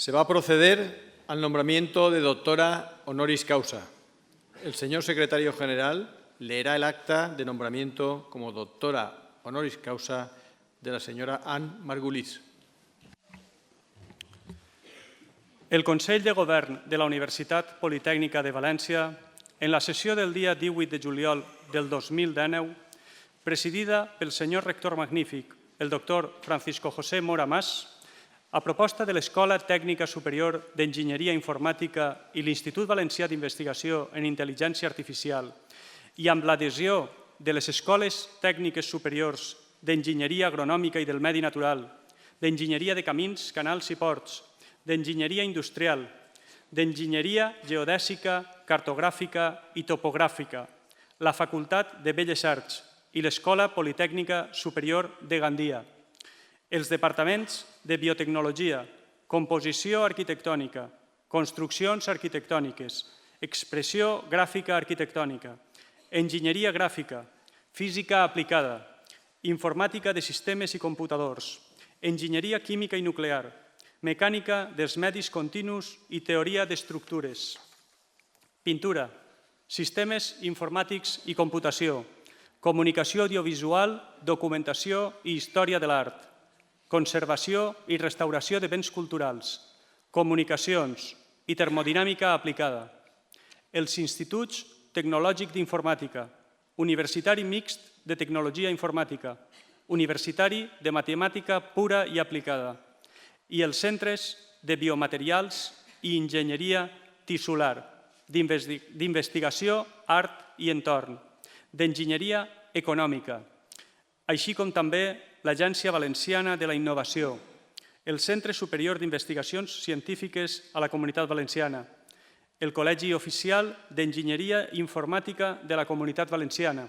Se va a proceder al nombramiento de doctora honoris causa. El señor secretario general leerá el acta de nombramiento como doctora honoris causa de la señora Anne Margulies. El Consell de Govern de la Universitat Politècnica de València, en la sessió del dia 18 de juliol del 2019, presidida pel senyor rector magnífic, el doctor Francisco José Mora Mas, a proposta de l'Escola Tècnica Superior d'Enginyeria Informàtica i l'Institut Valencià d'Investigació en Intel·ligència Artificial i amb l'adhesió de les Escoles Tècniques Superiors d'Enginyeria Agronòmica i del Medi Natural, d'Enginyeria de Camins, Canals i Ports, d'Enginyeria Industrial, d'Enginyeria Geodèsica, Cartogràfica i Topogràfica, la Facultat de Belles Arts i l'Escola Politècnica Superior de Gandia, els departaments de biotecnologia, composició arquitectònica, construccions arquitectòniques, expressió gràfica arquitectònica, enginyeria gràfica, física aplicada, informàtica de sistemes i computadors, enginyeria química i nuclear, mecànica dels medis continus i teoria d'estructures, pintura, sistemes informàtics i computació, comunicació audiovisual, documentació i història de l'art, conservació i restauració de béns culturals, comunicacions i termodinàmica aplicada, els instituts tecnològics d'informàtica, Universitari mixt de tecnologia informàtica, Universitari de matemàtica pura i aplicada i els centres de biomaterials i enginyeria tissular, d'investigació, art i entorn, d'enginyeria econòmica, així com també l'Agència Valenciana de la Innovació, el Centre Superior d'Investigacions Científiques a la Comunitat Valenciana, el Col·legi Oficial d'Enginyeria Informàtica de la Comunitat Valenciana,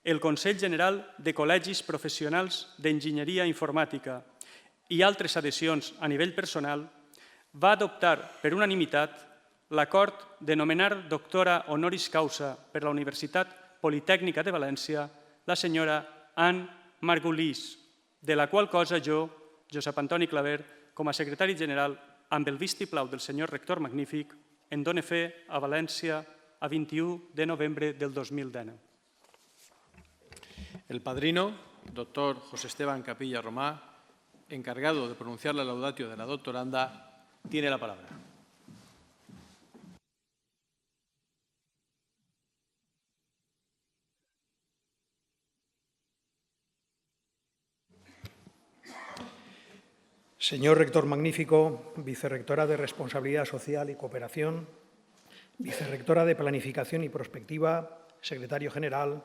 el Consell General de Col·legis Professionals d'Enginyeria Informàtica i altres adhesions a nivell personal, va adoptar per unanimitat l'acord de nomenar doctora honoris causa per la Universitat Politècnica de València la senyora Anne Margulies, de la qual cosa jo, Josep Antoni Claver, com a secretari general, amb el vistiplau del senyor rector magnífic, en dóna fe a València a 21 de novembre del 2019. El padrino, doctor José Esteban Capilla Romá, encargado de pronunciar la laudatio de la doctoranda, tiene la palabra. Señor rector magnífico, vicerrectora de Responsabilidad Social y Cooperación, vicerrectora de Planificación y Prospectiva, secretario general,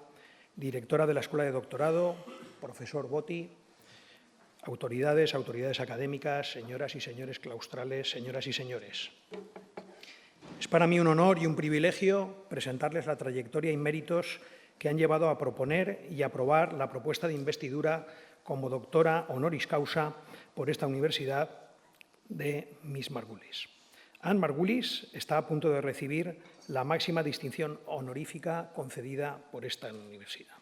directora de la Escuela de Doctorado, profesor Botti, autoridades académicas, señoras y señores claustrales, señoras y señores. Es para mí un honor y un privilegio presentarles la trayectoria y méritos que han llevado a proponer y aprobar la propuesta de investidura como doctora honoris causa por esta Universidad de Miss Margulies. Anne Margulies está a punto de recibir la máxima distinción honorífica concedida por esta universidad.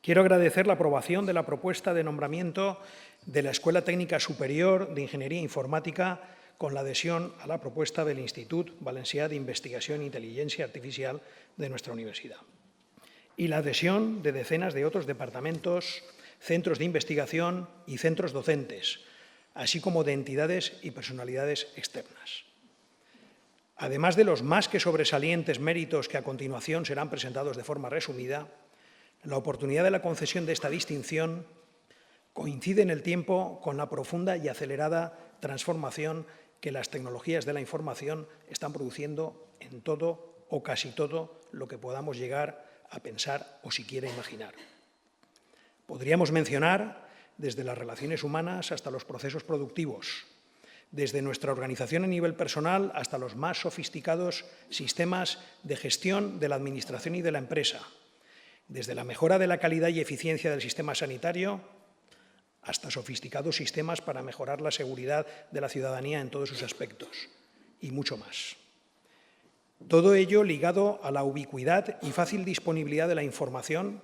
Quiero agradecer la aprobación de la propuesta de nombramiento de la Escuela Técnica Superior de Ingeniería Informática con la adhesión a la propuesta del Institut Valencià d'Investigació en Intel·ligència Artificial de nuestra universidad y la adhesión de decenas de otros departamentos, centros de investigación y centros docentes, así como de entidades y personalidades externas. Además de los más que sobresalientes méritos que a continuación serán presentados de forma resumida, la oportunidad de la concesión de esta distinción coincide en el tiempo con la profunda y acelerada transformación que las tecnologías de la información están produciendo en todo o casi todo lo que podamos llegar a pensar o siquiera imaginar. Podríamos mencionar desde las relaciones humanas hasta los procesos productivos, desde nuestra organización a nivel personal hasta los más sofisticados sistemas de gestión de la administración y de la empresa, desde la mejora de la calidad y eficiencia del sistema sanitario hasta sofisticados sistemas para mejorar la seguridad de la ciudadanía en todos sus aspectos, y mucho más. Todo ello ligado a la ubicuidad y fácil disponibilidad de la información,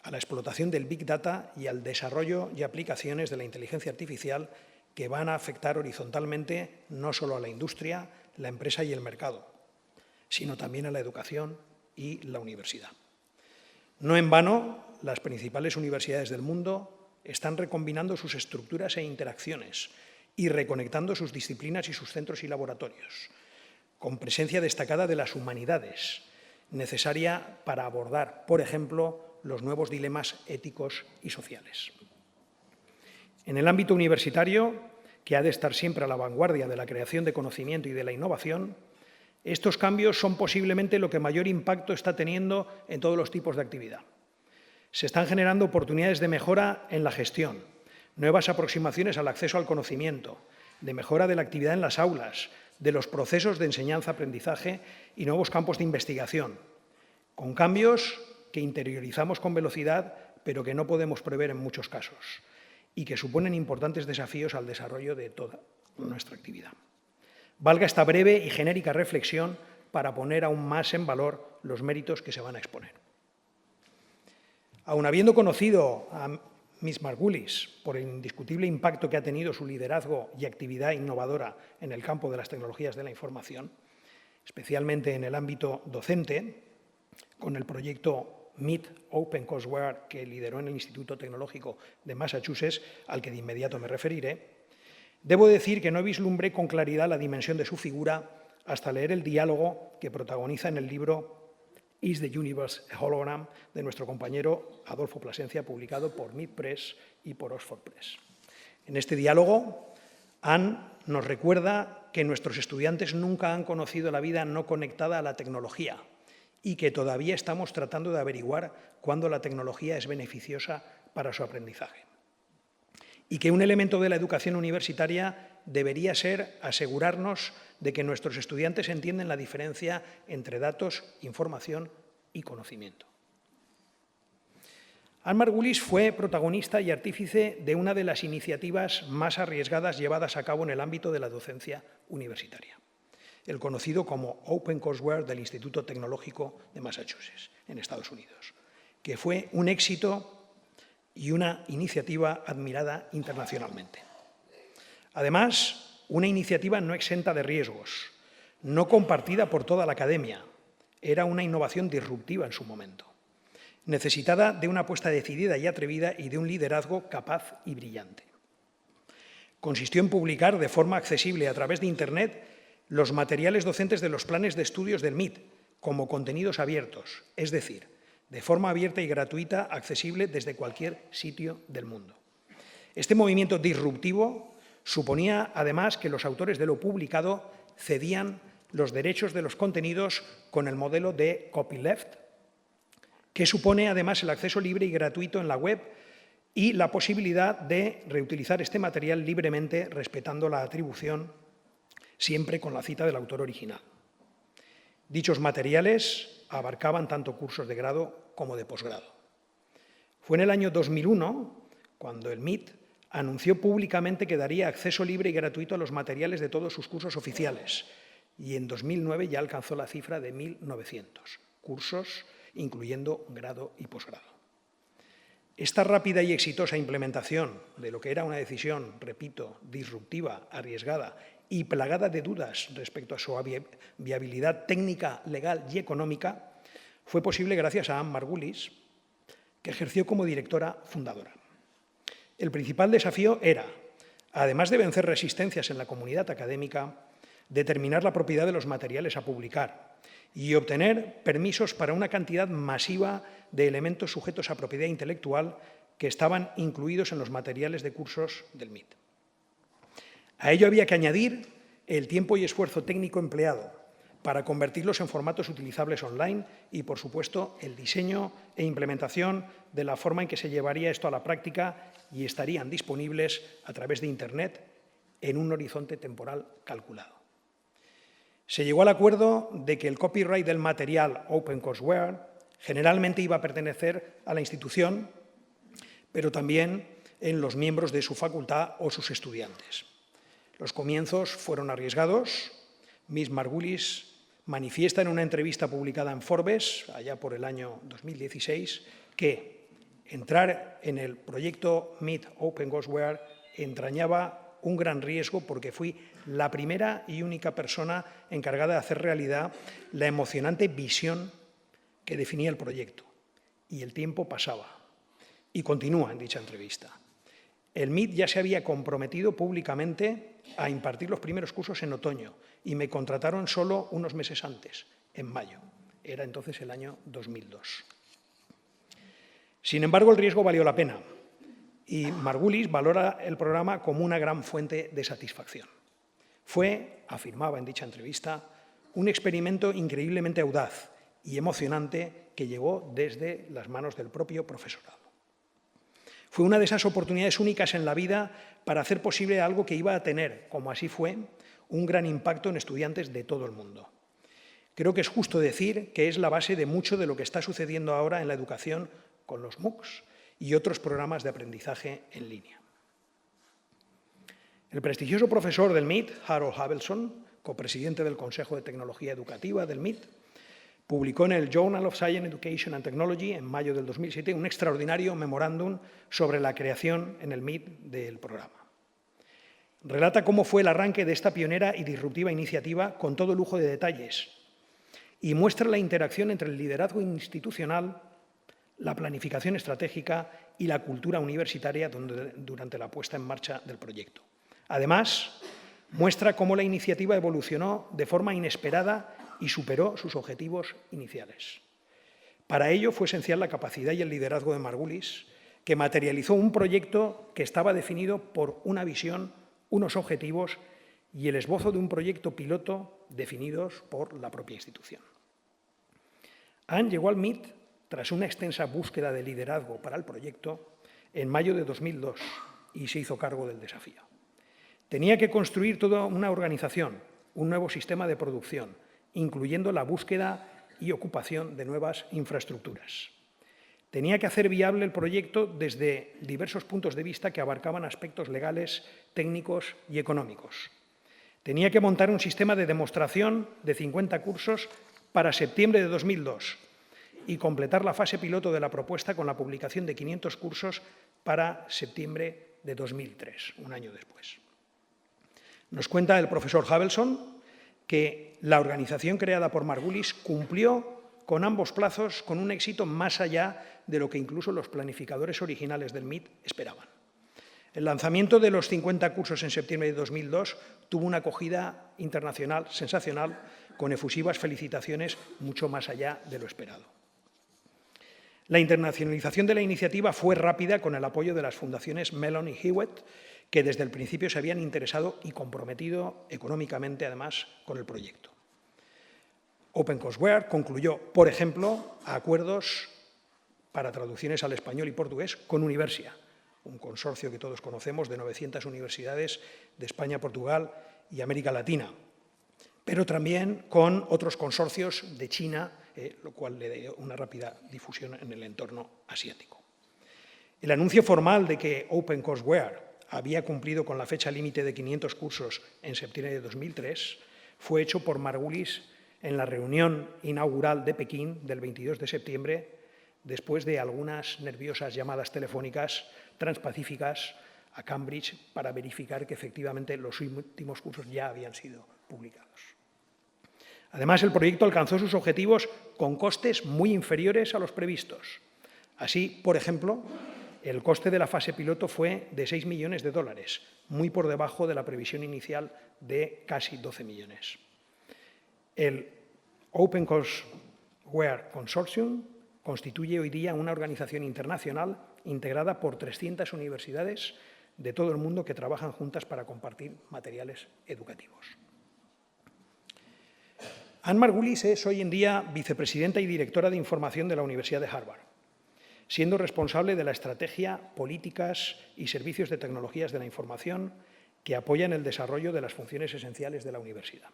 a la explotación del Big Data y al desarrollo y aplicaciones de la inteligencia artificial que van a afectar horizontalmente no solo a la industria, la empresa y el mercado, sino también a la educación y la universidad. No en vano, las principales universidades del mundo están recombinando sus estructuras e interacciones y reconectando sus disciplinas y sus centros y laboratorios, con presencia destacada de las humanidades, necesaria para abordar, por ejemplo, los nuevos dilemas éticos y sociales. En el ámbito universitario, que ha de estar siempre a la vanguardia de la creación de conocimiento y de la innovación, estos cambios son posiblemente lo que mayor impacto está teniendo en todos los tipos de actividad. Se están generando oportunidades de mejora en la gestión, nuevas aproximaciones al acceso al conocimiento, de mejora de la actividad en las aulas, de los procesos de enseñanza-aprendizaje y nuevos campos de investigación, con cambios que interiorizamos con velocidad, pero que no podemos prever en muchos casos, y que suponen importantes desafíos al desarrollo de toda nuestra actividad. Valga esta breve y genérica reflexión para poner aún más en valor los méritos que se van a exponer. Aun habiendo conocido a Miss Margulies por el indiscutible impacto que ha tenido su liderazgo y actividad innovadora en el campo de las tecnologías de la información, especialmente en el ámbito docente, con el proyecto MIT Open Courseware que lideró en el Instituto Tecnológico de Massachusetts, al que de inmediato me referiré, debo decir que no vislumbré con claridad la dimensión de su figura hasta leer el diálogo que protagoniza en el libro Is the Universe a Hologram?, de nuestro compañero Adolfo Plasencia, publicado por MIT Press y por Oxford Press. En este diálogo, Anne nos recuerda que nuestros estudiantes nunca han conocido la vida no conectada a la tecnología y que todavía estamos tratando de averiguar cuándo la tecnología es beneficiosa para su aprendizaje. Y que un elemento de la educación universitaria debería ser asegurarnos de que nuestros estudiantes entienden la diferencia entre datos, información y conocimiento. Anne Margulies fue protagonista y artífice de una de las iniciativas más arriesgadas llevadas a cabo en el ámbito de la docencia universitaria, el conocido como Open Courseware del Instituto Tecnológico de Massachusetts, en Estados Unidos, que fue un éxito y una iniciativa admirada internacionalmente. Además, una iniciativa no exenta de riesgos, no compartida por toda la academia. Era una innovación disruptiva en su momento, necesitada de una apuesta decidida y atrevida y de un liderazgo capaz y brillante. Consistió en publicar de forma accesible a través de Internet los materiales docentes de los planes de estudios del MIT como contenidos abiertos, es decir, de forma abierta y gratuita, accesible desde cualquier sitio del mundo. Este movimiento disruptivo suponía, además, que los autores de lo publicado cedían los derechos de los contenidos con el modelo de copyleft, que supone, además, el acceso libre y gratuito en la web y la posibilidad de reutilizar este material libremente, respetando la atribución, siempre con la cita del autor original. Dichos materiales abarcaban tanto cursos de grado como de posgrado. Fue en el año 2001 cuando el MIT anunció públicamente que daría acceso libre y gratuito a los materiales de todos sus cursos oficiales, y en 2009 ya alcanzó la cifra de 1.900 cursos, incluyendo grado y posgrado. Esta rápida y exitosa implementación de lo que era una decisión, repito, disruptiva, arriesgada y plagada de dudas respecto a su viabilidad técnica, legal y económica, fue posible gracias a Anne Margulies, que ejerció como directora fundadora. El principal desafío era, además de vencer resistencias en la comunidad académica, determinar la propiedad de los materiales a publicar y obtener permisos para una cantidad masiva de elementos sujetos a propiedad intelectual que estaban incluidos en los materiales de cursos del MIT. A ello había que añadir el tiempo y esfuerzo técnico empleado para convertirlos en formatos utilizables online y, por supuesto, el diseño e implementación de la forma en que se llevaría esto a la práctica y estarían disponibles a través de Internet en un horizonte temporal calculado. Se llegó al acuerdo de que el copyright del material Open Courseware generalmente iba a pertenecer a la institución, pero también en los miembros de su facultad o sus estudiantes. Los comienzos fueron arriesgados. Miss Margulies manifiesta en una entrevista publicada en Forbes, allá por el año 2016, que entrar en el proyecto MIT Open Courseware entrañaba un gran riesgo porque fui la primera y única persona encargada de hacer realidad la emocionante visión que definía el proyecto. Y el tiempo pasaba. Y continúa en dicha entrevista. El MIT ya se había comprometido públicamente a impartir los primeros cursos en otoño y me contrataron solo unos meses antes, en mayo. Era entonces el año 2002. Sin embargo, el riesgo valió la pena y Margulies valora el programa como una gran fuente de satisfacción. Fue, afirmaba en dicha entrevista, un experimento increíblemente audaz y emocionante que llegó desde las manos del propio profesorado. Fue una de esas oportunidades únicas en la vida para hacer posible algo que iba a tener, como así fue, un gran impacto en estudiantes de todo el mundo. Creo que es justo decir que es la base de mucho de lo que está sucediendo ahora en la educación con los MOOCs y otros programas de aprendizaje en línea. El prestigioso profesor del MIT, Harold Habelson, copresidente del Consejo de Tecnología Educativa del MIT, publicó en el Journal of Science, Education and Technology, en mayo del 2007, un extraordinario memorándum sobre la creación en el MIT del programa. Relata cómo fue el arranque de esta pionera y disruptiva iniciativa con todo lujo de detalles y muestra la interacción entre el liderazgo institucional, la planificación estratégica y la cultura universitaria durante la puesta en marcha del proyecto. Además, muestra cómo la iniciativa evolucionó de forma inesperada y superó sus objetivos iniciales. Para ello fue esencial la capacidad y el liderazgo de Margulies, que materializó un proyecto que estaba definido por una visión, unos objetivos y el esbozo de un proyecto piloto definidos por la propia institución. Anne llegó al MIT tras una extensa búsqueda de liderazgo para el proyecto en mayo de 2002 y se hizo cargo del desafío. Tenía que construir toda una organización, un nuevo sistema de producción, incluyendo la búsqueda y ocupación de nuevas infraestructuras. Tenía que hacer viable el proyecto desde diversos puntos de vista que abarcaban aspectos legales, técnicos y económicos. Tenía que montar un sistema de demostración de 50 cursos para septiembre de 2002 y completar la fase piloto de la propuesta con la publicación de 500 cursos para septiembre de 2003, un año después. Nos cuenta el profesor Habelson que la organización creada por Margulies cumplió con ambos plazos con un éxito más allá de lo que incluso los planificadores originales del MIT esperaban. El lanzamiento de los 50 cursos en septiembre de 2002 tuvo una acogida internacional sensacional, con efusivas felicitaciones mucho más allá de lo esperado. La internacionalización de la iniciativa fue rápida con el apoyo de las fundaciones Mellon y Hewitt, que desde el principio se habían interesado y comprometido económicamente, además, con el proyecto. OpenCourseware concluyó, por ejemplo, acuerdos para traducciones al español y portugués con Universidad, un consorcio que todos conocemos de 900 universidades de España, Portugal y América Latina, pero también con otros consorcios de China, lo cual le dio una rápida difusión en el entorno asiático. El anuncio formal de que OpenCourseware había cumplido con la fecha límite de 500 cursos en septiembre de 2003 fue hecho por Margulies en la reunión inaugural de Pekín del 22 de septiembre, después de algunas nerviosas llamadas telefónicas transpacíficas a Cambridge para verificar que efectivamente los últimos cursos ya habían sido publicados. Además, el proyecto alcanzó sus objetivos con costes muy inferiores a los previstos. Así, por ejemplo, el coste de la fase piloto fue de $6 millones, muy por debajo de la previsión inicial de casi 12 millones. El OpenCourseware Consortium constituye hoy día una organización internacional integrada por 300 universidades de todo el mundo que trabajan juntas para compartir materiales educativos. Anne Margulies es hoy en día vicepresidenta y directora de Información de la Universidad de Harvard, siendo responsable de la estrategia, políticas y servicios de tecnologías de la información que apoyan el desarrollo de las funciones esenciales de la universidad.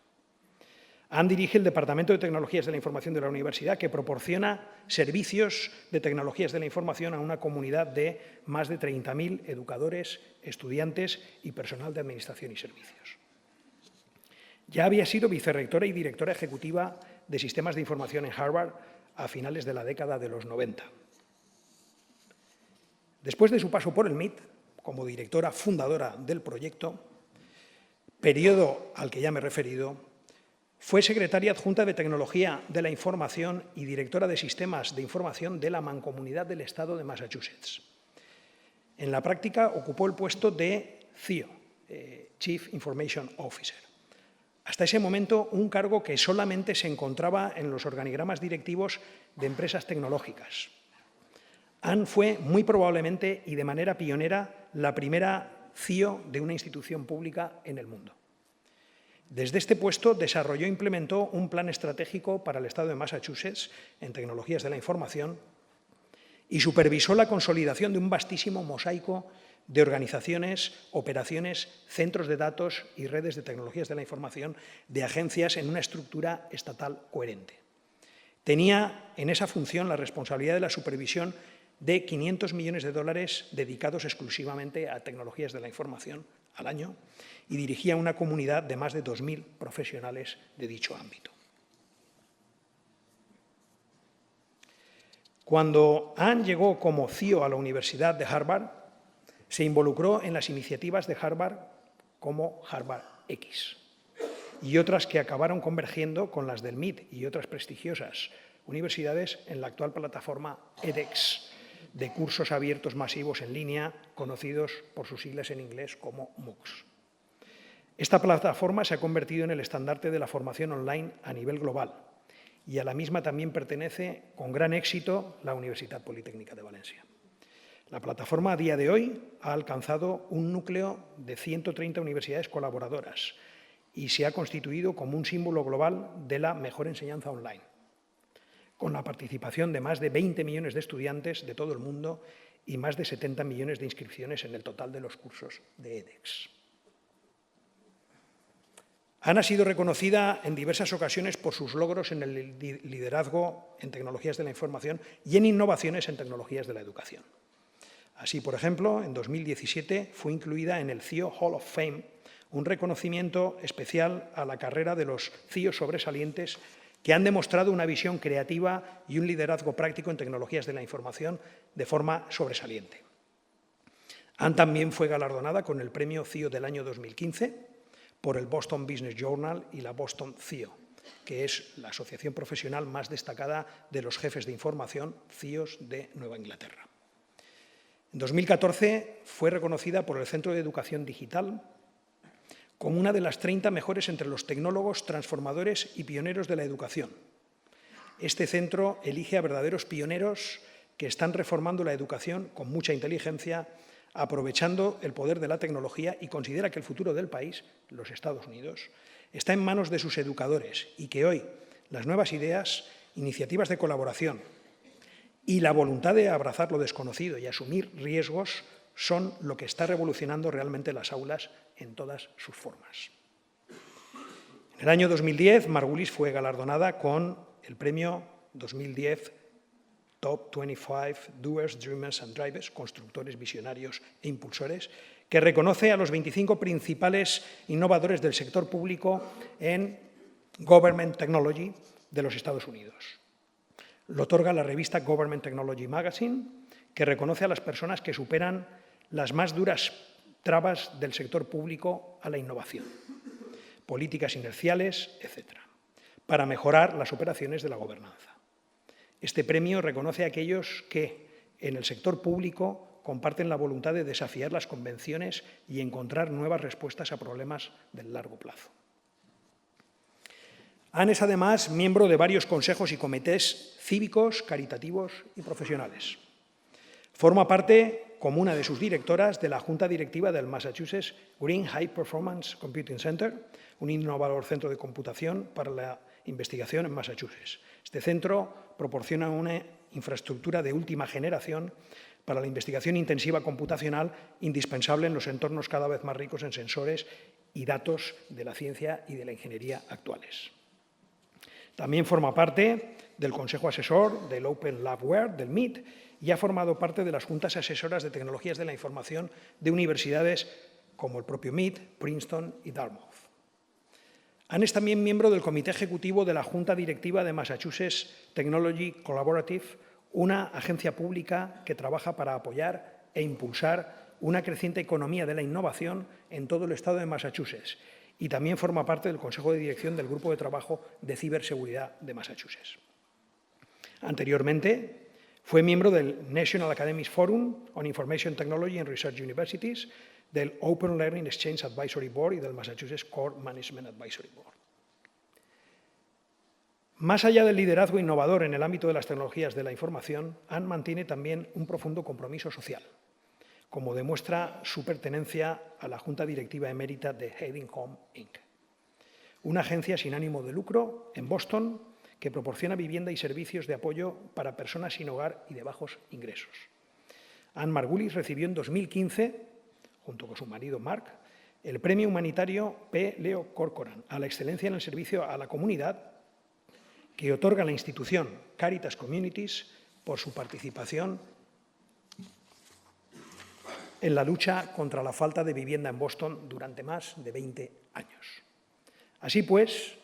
Anne dirige el Departamento de Tecnologías de la Información de la Universidad, que proporciona servicios de tecnologías de la información a una comunidad de más de 30.000 educadores, estudiantes y personal de administración y servicios. Ya había sido vicerrectora y directora ejecutiva de sistemas de información en Harvard a finales de la década de los 90. Después de su paso por el MIT, como directora fundadora del proyecto, periodo al que ya me he referido, fue secretaria adjunta de Tecnología de la Información y directora de Sistemas de Información de la Mancomunidad del Estado de Massachusetts. En la práctica ocupó el puesto de CIO, Chief Information Officer. Hasta ese momento, un cargo que solamente se encontraba en los organigramas directivos de empresas tecnológicas. Anne fue, muy probablemente y de manera pionera, la primera CIO de una institución pública en el mundo. Desde este puesto desarrolló e implementó un plan estratégico para el Estado de Massachusetts en tecnologías de la información y supervisó la consolidación de un vastísimo mosaico de organizaciones, operaciones, centros de datos y redes de tecnologías de la información de agencias en una estructura estatal coherente. Tenía en esa función la responsabilidad de la supervisión de $500 millones dedicados exclusivamente a tecnologías de la información al año y dirigía una comunidad de más de 2.000 profesionales de dicho ámbito. Cuando Anne llegó como CIO a la Universidad de Harvard, se involucró en las iniciativas de Harvard como Harvard X y otras que acabaron convergiendo con las del MIT y otras prestigiosas universidades en la actual plataforma edX de cursos abiertos masivos en línea, conocidos por sus siglas en inglés como MOOCs. Esta plataforma se ha convertido en el estandarte de la formación online a nivel global y a la misma también pertenece con gran éxito la Universidad Politécnica de Valencia. La plataforma a día de hoy ha alcanzado un núcleo de 130 universidades colaboradoras y se ha constituido como un símbolo global de la mejor enseñanza online, con la participación de más de 20 millones de estudiantes de todo el mundo y más de 70 millones de inscripciones en el total de los cursos de edX. Anne ha sido reconocida en diversas ocasiones por sus logros en el liderazgo en tecnologías de la información y en innovaciones en tecnologías de la educación. Así, por ejemplo, en 2017 fue incluida en el CIO Hall of Fame, un reconocimiento especial a la carrera de los CIOs sobresalientes que han demostrado una visión creativa y un liderazgo práctico en tecnologías de la información de forma sobresaliente. Anne también fue galardonada con el premio CIO del año 2015 por el Boston Business Journal y la Boston CIO, que es la asociación profesional más destacada de los jefes de información CIOs de Nueva Inglaterra. En 2014 fue reconocida por el Centro de Educación Digital como una de las 30 mejores entre los tecnólogos, transformadores y pioneros de la educación. Este centro elige a verdaderos pioneros que están reformando la educación con mucha inteligencia, aprovechando el poder de la tecnología y considera que el futuro del país, los Estados Unidos, está en manos de sus educadores y que hoy las nuevas ideas, iniciativas de colaboración y la voluntad de abrazar lo desconocido y asumir riesgos son lo que está revolucionando realmente las aulas en todas sus formas. En el año 2010, Margulies fue galardonada con el premio 2010 Top 25 Doers, Dreamers and Drivers, constructores, visionarios e impulsores, que reconoce a los 25 principales innovadores del sector público en Government Technology de los Estados Unidos. Lo otorga la revista Government Technology Magazine, que reconoce a las personas que superan las más duras trabas del sector público a la innovación, políticas inerciales, etc., para mejorar las operaciones de la gobernanza. Este premio reconoce a aquellos que, en el sector público, comparten la voluntad de desafiar las convenciones y encontrar nuevas respuestas a problemas del largo plazo. Anne es, además, miembro de varios consejos y comités cívicos, caritativos y profesionales. Forma parte, como una de sus directoras, de la Junta Directiva del Massachusetts Green High Performance Computing Center, un innovador centro de computación para la investigación en Massachusetts. Este centro proporciona una infraestructura de última generación para la investigación intensiva computacional indispensable en los entornos cada vez más ricos en sensores y datos de la ciencia y de la ingeniería actuales. También forma parte del Consejo Asesor del Open Labware, del MIT, y ha formado parte de las juntas asesoras de tecnologías de la información de universidades como el propio MIT, Princeton y Dartmouth. Anne es también miembro del Comité Ejecutivo de la Junta Directiva de Massachusetts Technology Collaborative, una agencia pública que trabaja para apoyar e impulsar una creciente economía de la innovación en todo el estado de Massachusetts y también forma parte del Consejo de Dirección del Grupo de Trabajo de Ciberseguridad de Massachusetts. Anteriormente, fue miembro del National Academic Forum on Information Technology and Research Universities, del Open Learning Exchange Advisory Board y del Massachusetts Core Management Advisory Board. Más allá del liderazgo innovador en el ámbito de las tecnologías de la información, Anne mantiene también un profundo compromiso social, como demuestra su pertenencia a la Junta Directiva Emérita de Heading Home, Inc., una agencia sin ánimo de lucro en Boston que proporciona vivienda y servicios de apoyo para personas sin hogar y de bajos ingresos. Anne Margulies recibió en 2015, junto con su marido Mark, el premio humanitario P. Leo Corcoran a la excelencia en el servicio a la comunidad que otorga la institución Caritas Communities por su participación en la lucha contra la falta de vivienda en Boston durante más de 20 años. Así pues,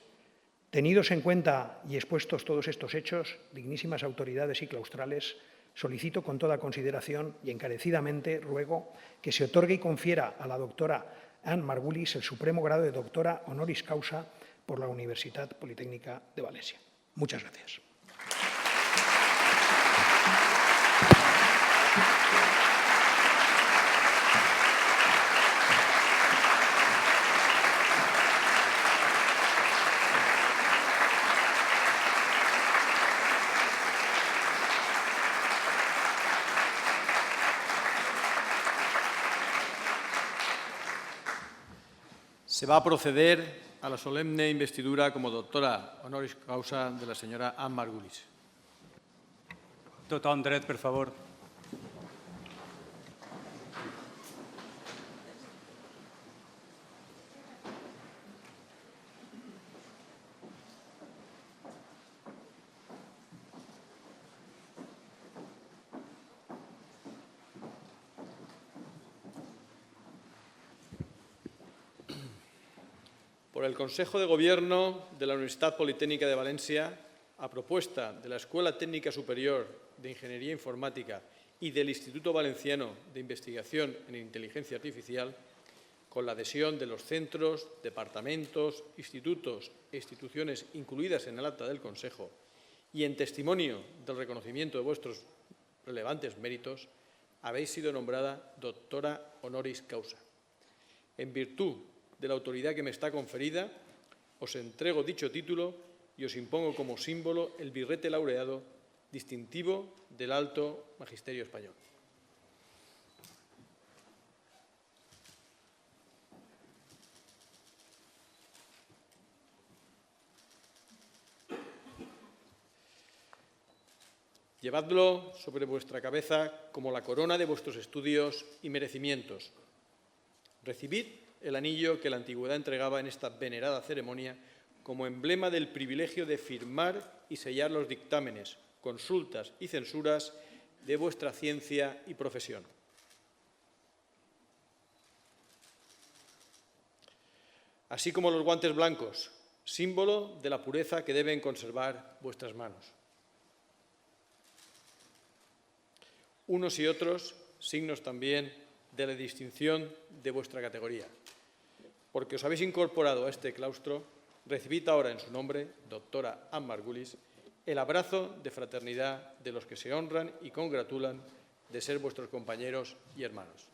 tenidos en cuenta y expuestos todos estos hechos, dignísimas autoridades y claustrales, solicito con toda consideración y encarecidamente ruego que se otorgue y confiera a la doctora Anne Margulies el supremo grado de doctora honoris causa por la Universidad Politécnica de Valencia. Muchas gracias. Se va a proceder a la solemne investidura como doctora honoris causa de la señora Anne Margulies. Tothom dret, per favor. Por el Consejo de Gobierno de la Universidad Politécnica de Valencia, a propuesta de la Escuela Técnica Superior de Ingeniería Informática y del Instituto Valenciano de Investigación en Inteligencia Artificial, con la adhesión de los centros, departamentos, institutos e instituciones incluidas en el acta del Consejo y en testimonio del reconocimiento de vuestros relevantes méritos, habéis sido nombrada doctora honoris causa. En virtud de la autoridad que me está conferida, os entrego dicho título y os impongo como símbolo el birrete laureado distintivo del Alto Magisterio Español. Llevadlo sobre vuestra cabeza como la corona de vuestros estudios y merecimientos. Recibid el anillo que la antigüedad entregaba en esta venerada ceremonia como emblema del privilegio de firmar y sellar los dictámenes, consultas y censuras de vuestra ciencia y profesión. Así como los guantes blancos, símbolo de la pureza que deben conservar vuestras manos. Unos y otros, signos también de la distinción de vuestra categoría. Porque os habéis incorporado a este claustro, recibid ahora en su nombre, doctora Anne Margulies, el abrazo de fraternidad de los que se honran y congratulan de ser vuestros compañeros y hermanos.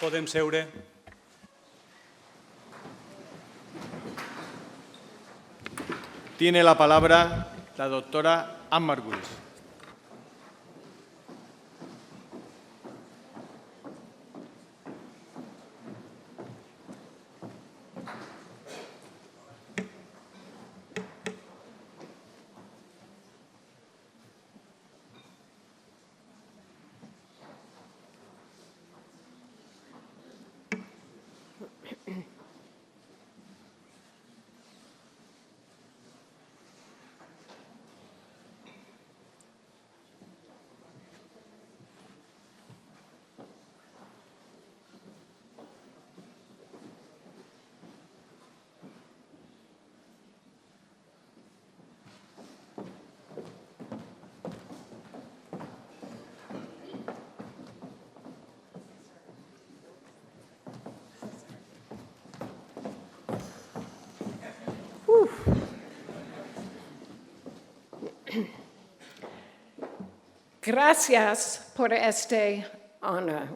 Podem seure. Tiene la palabra la doctora Anne Margulies. Gracias por este honor.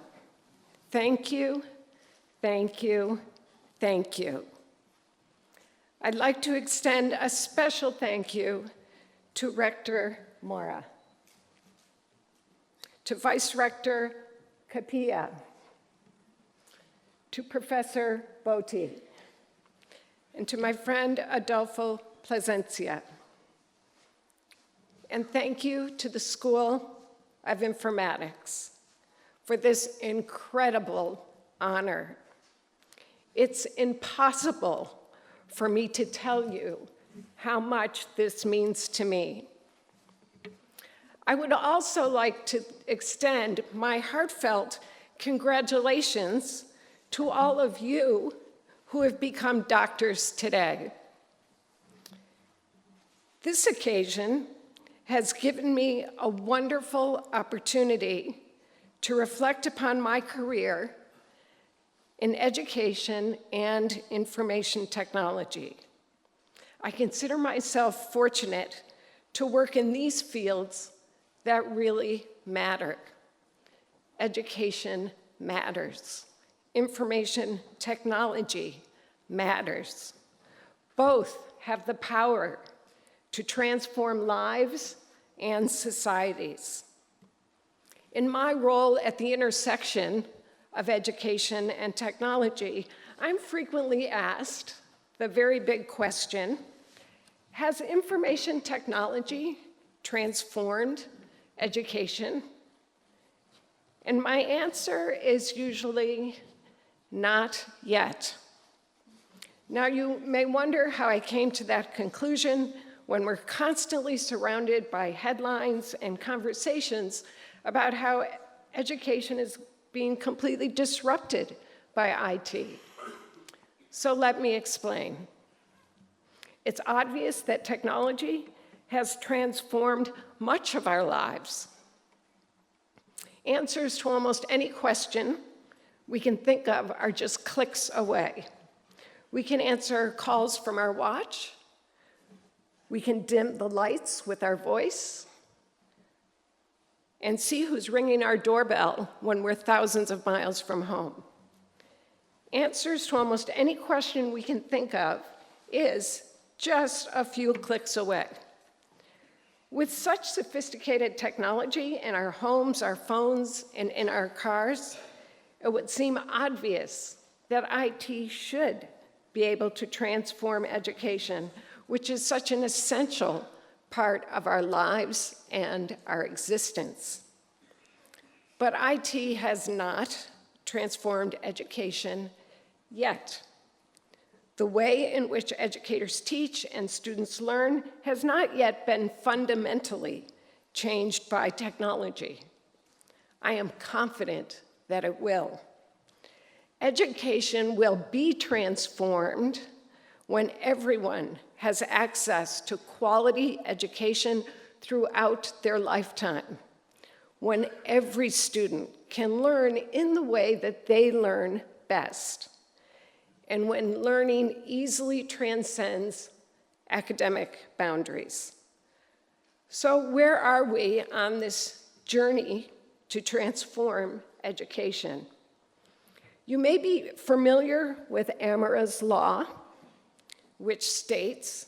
Thank you, thank you, thank you. I'd like to extend a special thank you to Rector Mora, to Vice Rector Capilla, to Professor Boti, and to my friend Adolfo Plasencia. And thank you to the School of Informatics for this incredible honor. It's impossible for me to tell you how much this means to me. I would also like to extend my heartfelt congratulations to all of you who have become doctors today. This occasion has given me a wonderful opportunity to reflect upon my career in education and information technology. I consider myself fortunate to work in these fields that really matter. Education matters. Information technology matters. Both have the power to transform lives and societies. In my role at the intersection of education and technology, I'm frequently asked the very big question, has information technology transformed education? And my answer is usually not yet. Now, you may wonder how I came to that conclusion when we're constantly surrounded by headlines and conversations about how education is being completely disrupted by IT. So let me explain. It's obvious that technology has transformed much of our lives. Answers to almost any question we can think of are just clicks away. We can answer calls from our watch. We can dim the lights with our voice and see who's ringing our doorbell when we're thousands of miles from home. Answers to almost any question we can think of is just a few clicks away. With such sophisticated technology in our homes, our phones, and in our cars, it would seem obvious that IT should be able to transform education, which is such an essential part of our lives and our existence. But IT has not transformed education yet. The way in which educators teach and students learn has not yet been fundamentally changed by technology. I am confident that it will. Education will be transformed when everyone has access to quality education throughout their lifetime, when every student can learn in the way that they learn best, and when learning easily transcends academic boundaries. So where are we on this journey to transform education? You may be familiar with Amara's law, which states,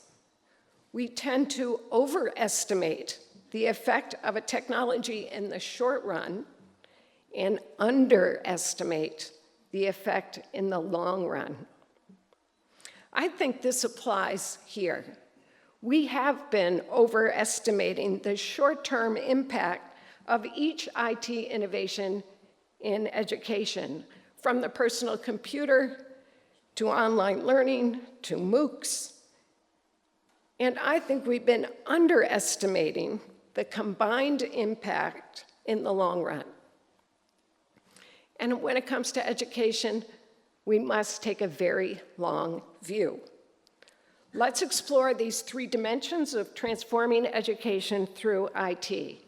we tend to overestimate the effect of a technology in the short run and underestimate the effect in the long run. I think this applies here. We have been overestimating the short-term impact of each IT innovation in education, from the personal computer to online learning to MOOCs. And I think we've been underestimating the combined impact in the long run. And when it comes to education, we must take a very long view. Let's explore these three dimensions of transforming education through IT.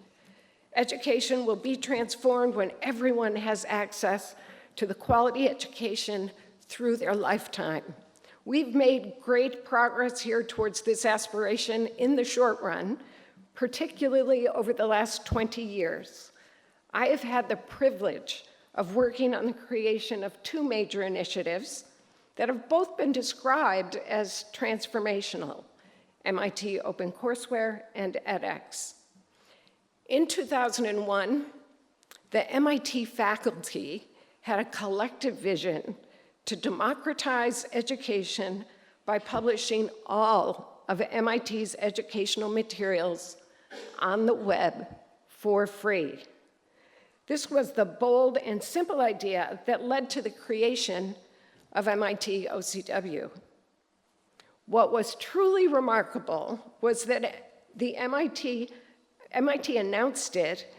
Education will be transformed when everyone has access to the quality education through their lifetime. We've made great progress here towards this aspiration in the short run, particularly over the last 20 years. I have had the privilege of working on the creation of two major initiatives that have both been described as transformational, MIT OpenCourseware and edX. In 2001, the MIT faculty had a collective vision to democratize education by publishing all of MIT's educational materials on the web for free. This was the bold and simple idea that led to the creation of MIT OCW. What was truly remarkable was that the MIT announced it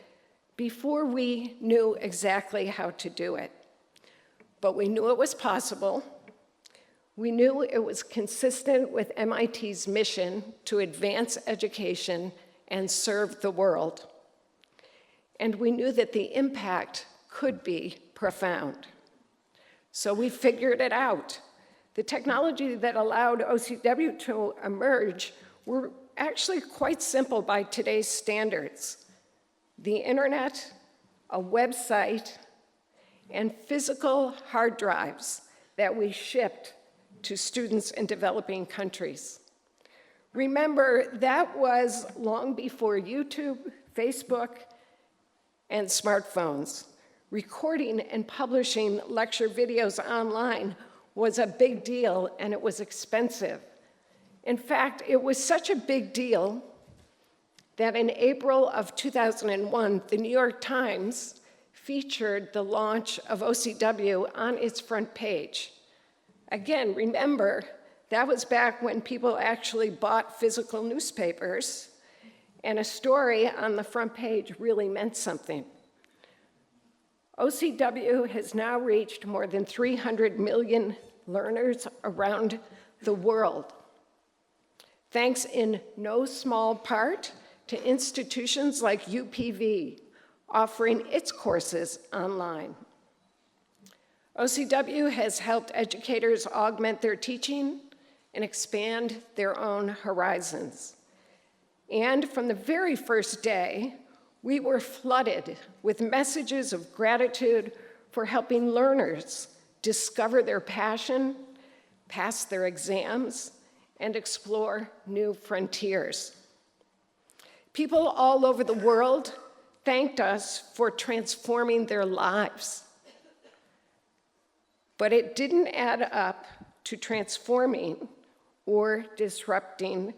before we knew exactly how to do it. But we knew it was possible. We knew it was consistent with MIT's mission to advance education and serve the world. And we knew that the impact could be profound. So we figured it out. The technology that allowed OCW to emerge were actually quite simple by today's standards. The internet, a website, and physical hard drives that we shipped to students in developing countries. Remember, that was long before YouTube, Facebook, and smartphones. Recording and publishing lecture videos online was a big deal, and it was expensive. In fact, it was such a big deal that in April of 2001, the New York Times featured the launch of OCW on its front page. Again, remember, that was back when people actually bought physical newspapers, and a story on the front page really meant something. OCW has now reached more than 300 million learners around the world, thanks in no small part to institutions like UPV, offering its courses online. OCW has helped educators augment their teaching and expand their own horizons. And from the very first day, we were flooded with messages of gratitude for helping learners discover their passion, pass their exams, and explore new frontiers. People all over the world thanked us for transforming their lives. But it didn't add up to transforming or disrupting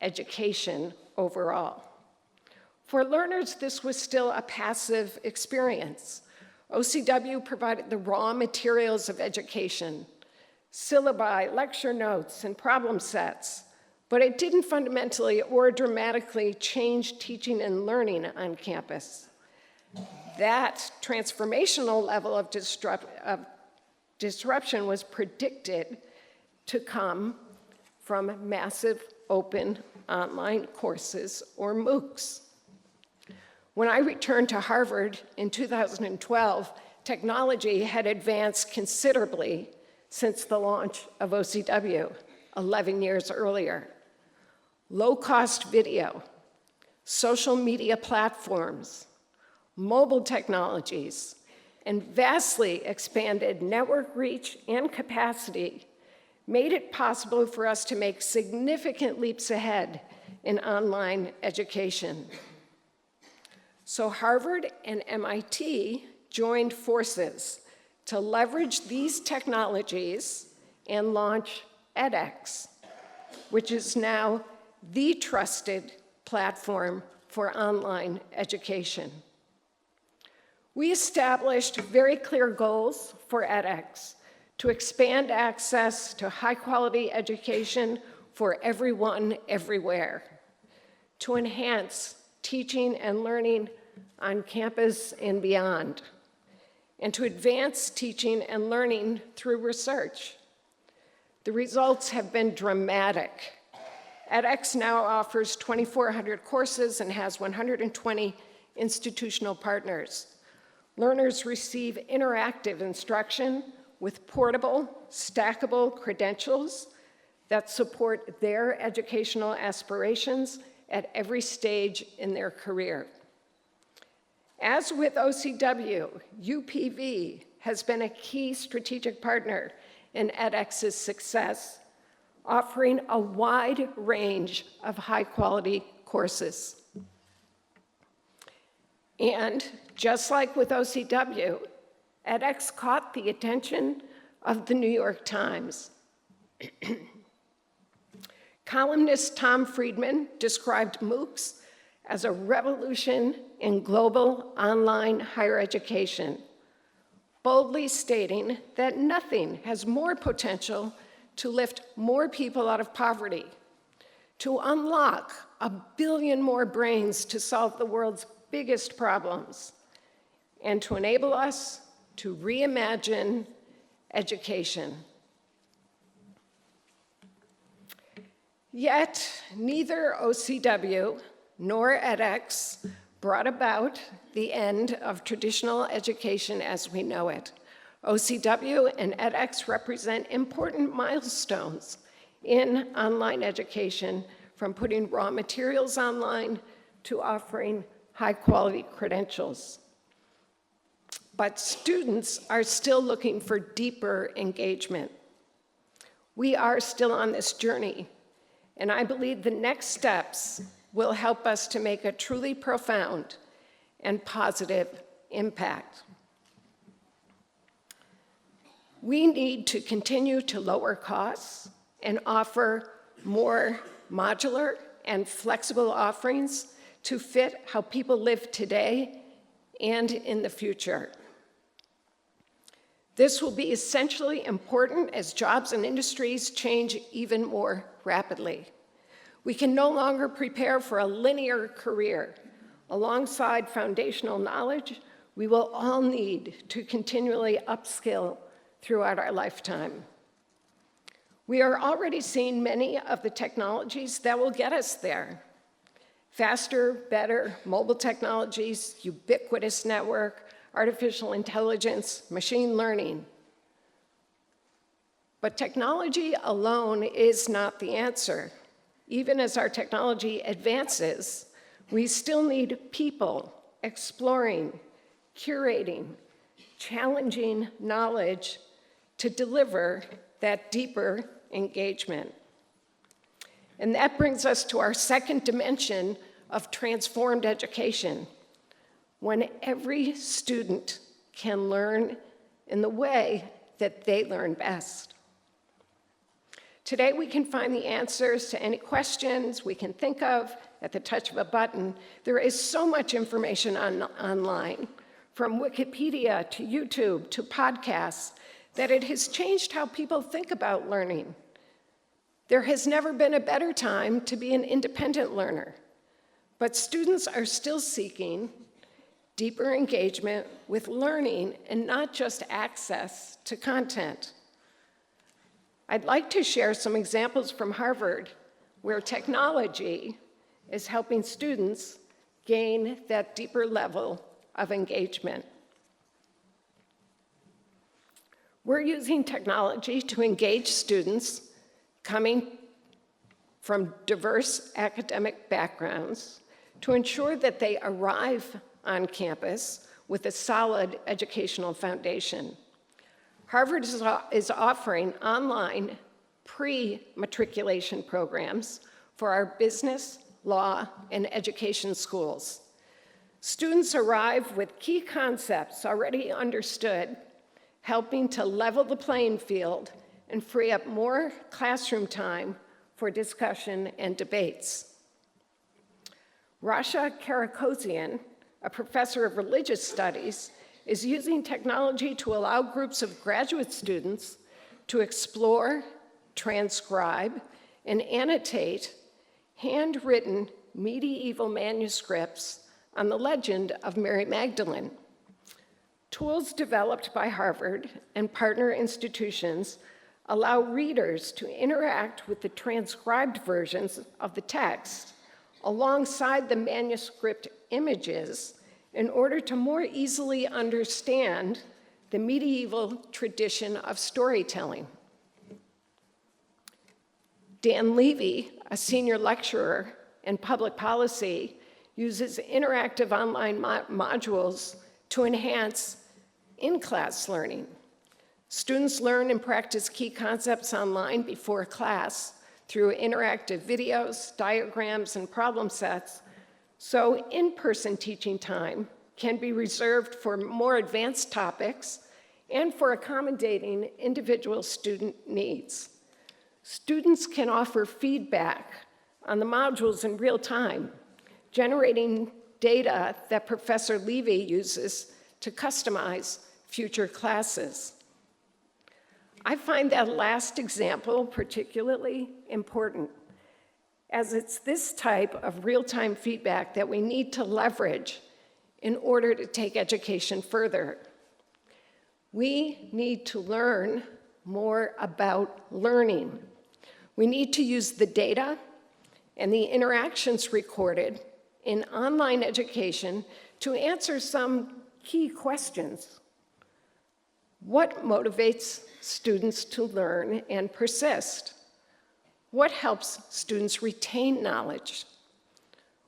education overall. For learners, this was still a passive experience. OCW provided the raw materials of education, syllabi, lecture notes, and problem sets, but it didn't fundamentally or dramatically change teaching and learning on campus. That transformational level of disruption was predicted to come from massive open online courses, or MOOCs. When I returned to Harvard in 2012, technology had advanced considerably since the launch of OCW 11 years earlier. Low-cost video, social media platforms, mobile technologies, and vastly expanded network reach and capacity made it possible for us to make significant leaps ahead in online education. So Harvard and MIT joined forces to leverage these technologies and launch edX, which is now the trusted platform for online education. We established very clear goals for edX to expand access to high-quality education for everyone, everywhere, to enhance teaching and learning on campus and beyond, and to advance teaching and learning through research. The results have been dramatic. edX now offers 2,400 courses and has 120 institutional partners. Learners receive interactive instruction with portable, stackable credentials that support their educational aspirations at every stage in their career. As with OCW, UPV has been a key strategic partner in edX's success, offering a wide range of high-quality courses. And just like with OCW, edX caught the attention of the New York Times. Columnist Tom Friedman described MOOCs as a revolution in global online higher education, boldly stating that nothing has more potential to lift more people out of poverty, to unlock 1 billion more brains to solve the world's biggest problems, and to enable us to reimagine education. Yet, neither OCW nor edX brought about the end of traditional education as we know it. OCW and edX represent important milestones in online education, from putting raw materials online to offering high-quality credentials. But students are still looking for deeper engagement. We are still on this journey, and I believe the next steps will help us to make a truly profound and positive impact. We need to continue to lower costs and offer more modular and flexible offerings to fit how people live today and in the future. This will be essentially important as jobs and industries change even more rapidly. We can no longer prepare for a linear career. Alongside foundational knowledge, we will all need to continually upskill throughout our lifetime. We are already seeing many of the technologies that will get us there. Faster, better mobile technologies, ubiquitous network, artificial intelligence, machine learning. But technology alone is not the answer. Even as our technology advances, we still need people exploring, curating, challenging knowledge to deliver that deeper engagement. And that brings us to our second dimension of transformed education, when every student can learn in the way that they learn best. Today, we can find the answers to any questions we can think of at the touch of a button. There is so much information online, from Wikipedia to YouTube to podcasts, that it has changed how people think about learning. There has never been a better time to be an independent learner, but students are still seeking deeper engagement with learning and not just access to content. I'd like to share some examples from Harvard where technology is helping students gain that deeper level of engagement. We're using technology to engage students coming from diverse academic backgrounds to ensure that they arrive on campus with a solid educational foundation. Harvard is offering online pre-matriculation programs for our business, law, and education schools. Students arrive with key concepts already understood, helping to level the playing field and free up more classroom time for discussion and debates. Rasha Karakosian, a professor of religious studies, is using technology to allow groups of graduate students to explore, transcribe, and annotate handwritten medieval manuscripts on the legend of Mary Magdalene. Tools developed by Harvard and partner institutions allow readers to interact with the transcribed versions of the text alongside the manuscript images in order to more easily understand the medieval tradition of storytelling. Dan Levy, a senior lecturer in public policy, uses interactive online modules to enhance in-class learning. Students learn and practice key concepts online before class through interactive videos, diagrams, and problem sets, so in-person teaching time can be reserved for more advanced topics and for accommodating individual student needs. Students can offer feedback on the modules in real time, generating data that Professor Levy uses to customize future classes. I find that last example particularly important, as it's this type of real-time feedback that we need to leverage in order to take education further. We need to learn more about learning. We need to use the data and the interactions recorded in online education to answer some key questions. What motivates students to learn and persist? What helps students retain knowledge?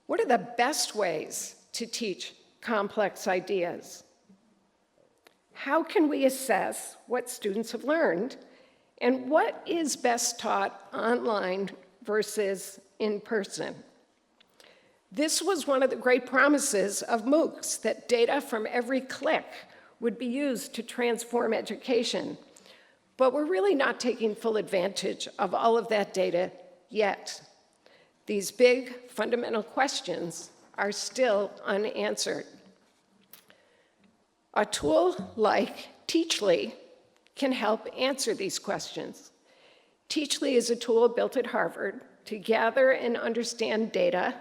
What are the best ways to teach complex ideas? How can we assess what students have learned, and what is best taught online versus in person? This was one of the great promises of MOOCs, that data from every click would be used to transform education. But we're really not taking full advantage of all of that data yet. These big fundamental questions are still unanswered. A tool like Teachly can help answer these questions. Teachly is a tool built at Harvard to gather and understand data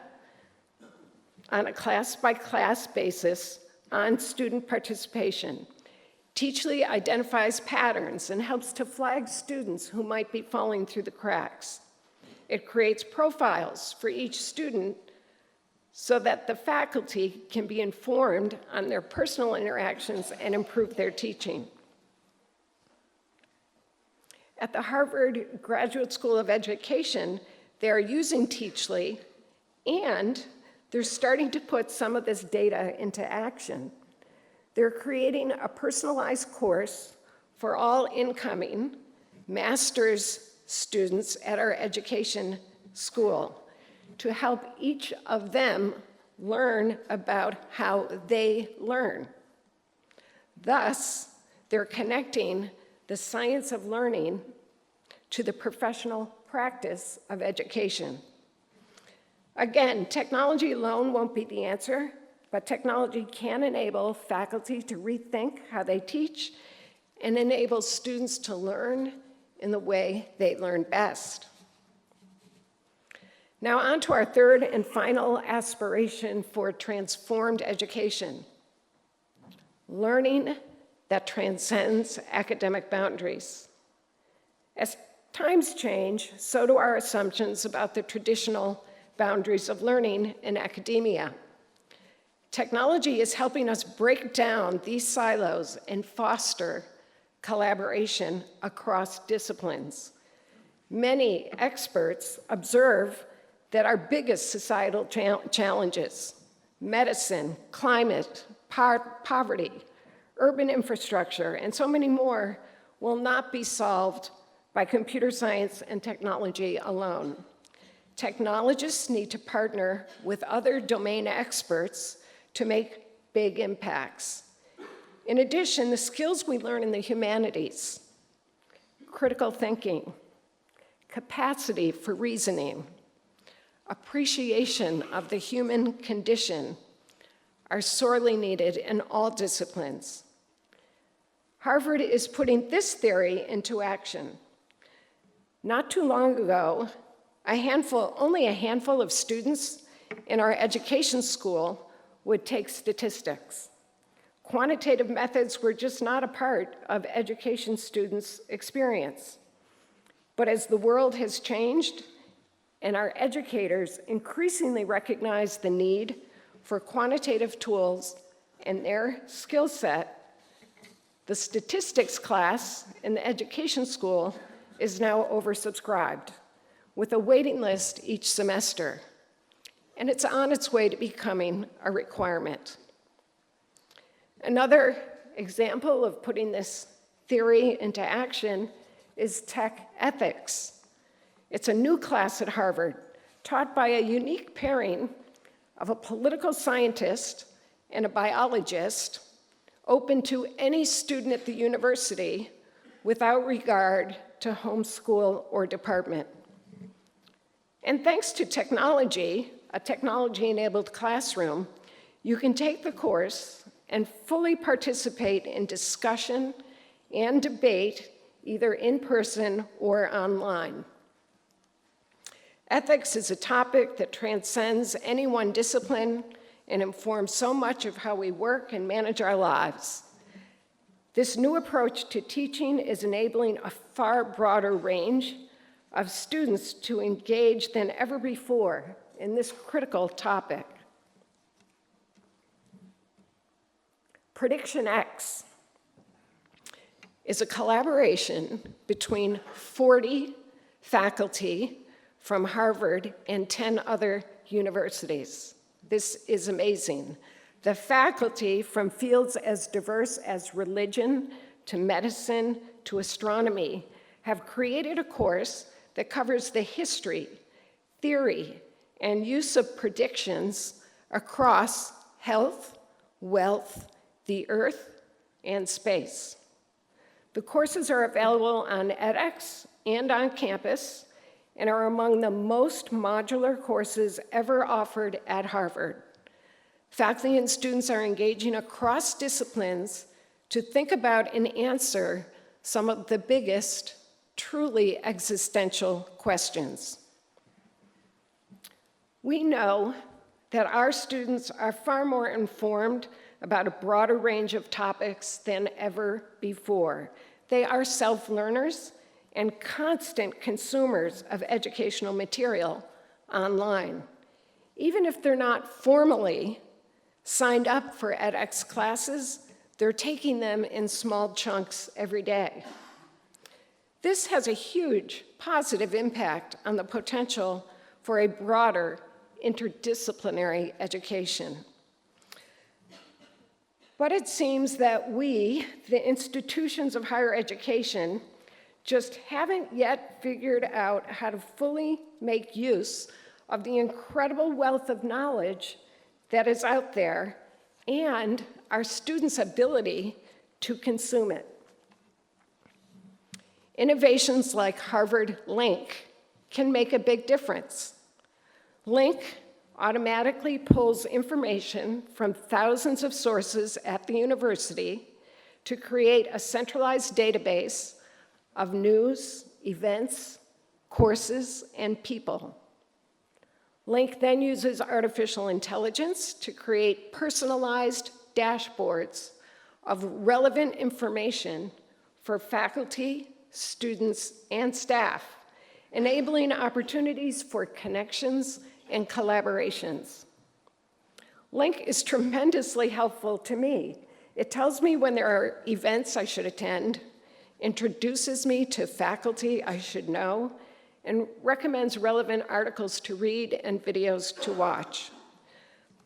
on a class-by-class basis on student participation. Teachly identifies patterns and helps to flag students who might be falling through the cracks. It creates profiles for each student so that the faculty can be informed on their personal interactions and improve their teaching. At the Harvard Graduate School of Education, they're using Teachly, and they're starting to put some of this data into action. They're creating a personalized course for all incoming master's students at our education school to help each of them learn about how they learn. Thus, they're connecting the science of learning to the professional practice of education. Again, technology alone won't be the answer, but technology can enable faculty to rethink how they teach and enable students to learn in the way they learn best. Now on to our third and final aspiration for transformed education: learning that transcends academic boundaries. As times change, so do our assumptions about the traditional boundaries of learning in academia. Technology is helping us break down these silos and foster collaboration across disciplines. Many experts observe that our biggest societal challenges, medicine, climate, poverty, urban infrastructure, and so many more will not be solved by computer science and technology alone. Technologists need to partner with other domain experts to make big impacts. In addition, the skills we learn in the humanities, critical thinking, capacity for reasoning, appreciation of the human condition are sorely needed in all disciplines. Harvard is putting this theory into action. Not too long ago, only a handful of students in our education school would take statistics. Quantitative methods were just not a part of education students' experience. But as the world has changed and our educators increasingly recognize the need for quantitative tools and their skill set, the statistics class in the education school is now oversubscribed, with a waiting list each semester. And it's on its way to becoming a requirement. Another example of putting this theory into action is tech ethics. It's a new class at Harvard, taught by a unique pairing of a political scientist and a biologist, open to any student at the university without regard to homeschool or department. And thanks to technology, a technology-enabled classroom, you can take the course and fully participate in discussion and debate, either in person or online. Ethics is a topic that transcends any one discipline and informs so much of how we work and manage our lives. This new approach to teaching is enabling a far broader range of students to engage than ever before in this critical topic. Prediction X is a collaboration between 40 faculty from Harvard and 10 other universities. This is amazing. The faculty from fields as diverse as religion to medicine to astronomy have created a course that covers the history, theory, and use of predictions across health, wealth, the earth, and space. The courses are available on edX and on campus and are among the most modular courses ever offered at Harvard. Faculty and students are engaging across disciplines to think about and answer some of the biggest, truly existential questions. We know that our students are far more informed about a broader range of topics than ever before. They are self-learners and constant consumers of educational material online. Even if they're not formally signed up for edX classes, they're taking them in small chunks every day. This has a huge positive impact on the potential for a broader interdisciplinary education. But it seems that we, the institutions of higher education, just haven't yet figured out how to fully make use of the incredible wealth of knowledge that is out there and our students' ability to consume it. Innovations like Harvard Link can make a big difference. Link automatically pulls information from thousands of sources at the university to create a centralized database of news, events, courses, and people. Link then uses artificial intelligence to create personalized dashboards of relevant information for faculty, students, and staff, enabling opportunities for connections and collaborations. Link is tremendously helpful to me. It tells me when there are events I should attend, introduces me to faculty I should know, and recommends relevant articles to read and videos to watch.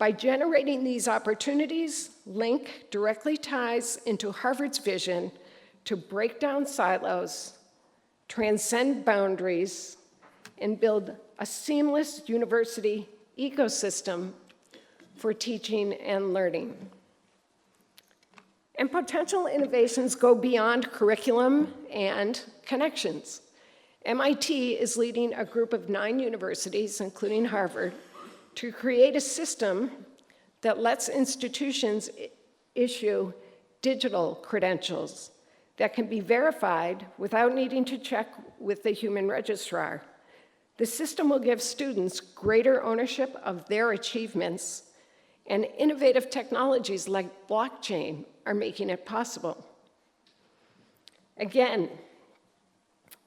By generating these opportunities, Link directly ties into Harvard's vision to break down silos, transcend boundaries, and build a seamless university ecosystem for teaching and learning. And potential innovations go beyond curriculum and connections. MIT is leading a group of 9 universities, including Harvard, to create a system that lets institutions issue digital credentials that can be verified without needing to check with the human registrar. The system will give students greater ownership of their achievements, and innovative technologies like blockchain are making it possible. Again,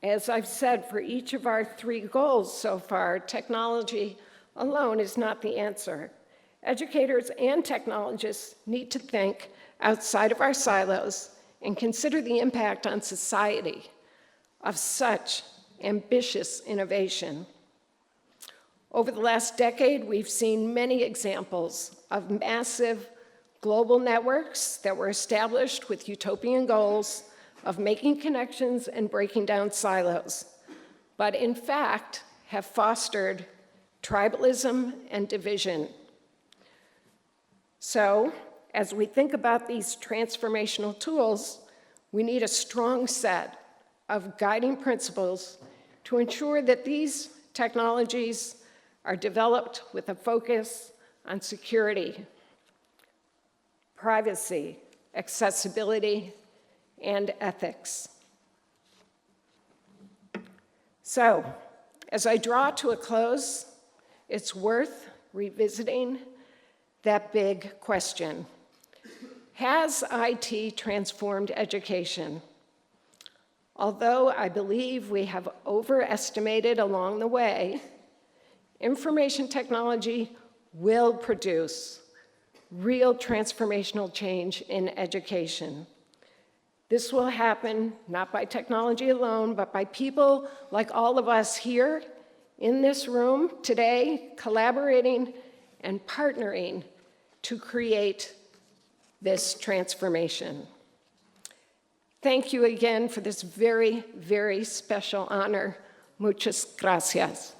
as I've said, for each of our 3 goals so far, technology alone is not the answer. Educators and technologists need to think outside of our silos and consider the impact on society of such ambitious innovation. Over the last decade, we've seen many examples of massive global networks that were established with utopian goals of making connections and breaking down silos, but in fact have fostered tribalism and division. So, as we think about these transformational tools, we need a strong set of guiding principles to ensure that these technologies are developed with a focus on security, privacy, accessibility, and ethics. So, as I draw to a close, it's worth revisiting that big question. Has IT transformed education? Although I believe we have overestimated along the way, information technology will produce real transformational change in education. This will happen not by technology alone, but by people like all of us here in this room today, collaborating and partnering to create this transformation. Thank you again for this very, very special honor. Muchas gracias.